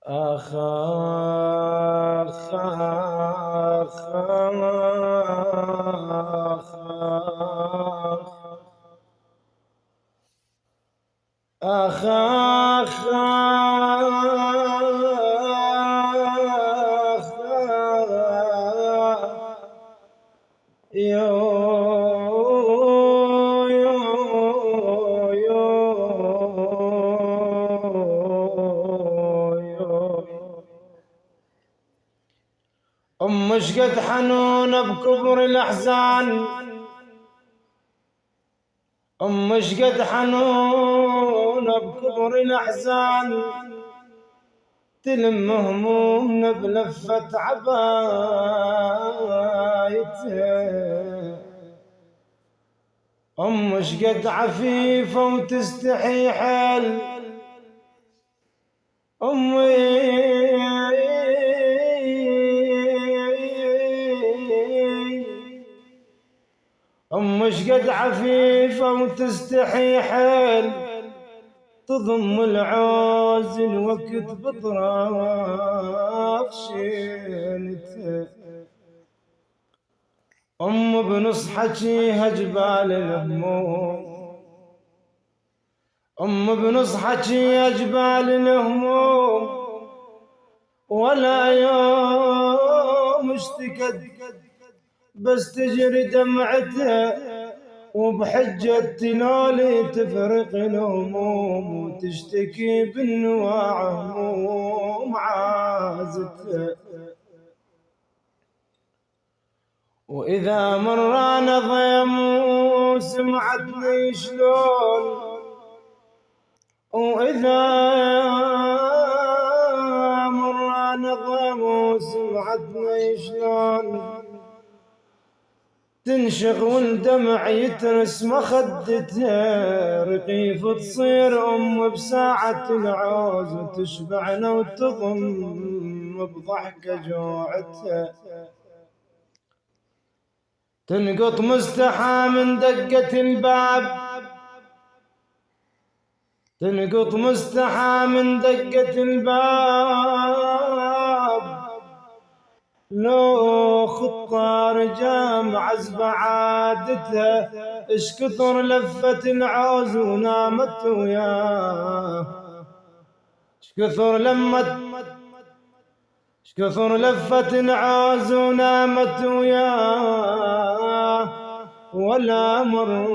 آخ آخ آخ آخ آخ شقد حنونة بكبر الأحزان، شقد حنونة بكبر الأحزان، تلم همومنا بلفة عبايتها. شقد عفيفة وتستحي حيل، شقد عفيفة وتستحي حيل، تضم العوز الوقت بطراف شيلته. بنصحتيها جبال الهموم، بنصحتيها جبال الهموم، ولا يوم اشتكت بس تجري دمعتها، وبحجة تنالي تفرق الهموم، وتشتكي بالنواع هموم عازتها. وإذا مرانا ضيم وسمعتني شلون، وإذا مرانا ضيم وسمعتني شلون، تنشغ والدمع يترس مخدتها، رقيف تصير بساعة العوز، وتشبعنا وتضم بضحكة جوعتها. تنقط مستحى من دقة الباب، تنقط مستحى من دقة الباب، لو خطار جام عزب عادتها، اش كثر لفت العوز ونامت وياه، اش كثر لفت العوز ونامت وياه، ولا مر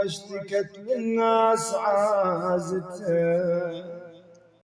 اشتكت للناس عازتها.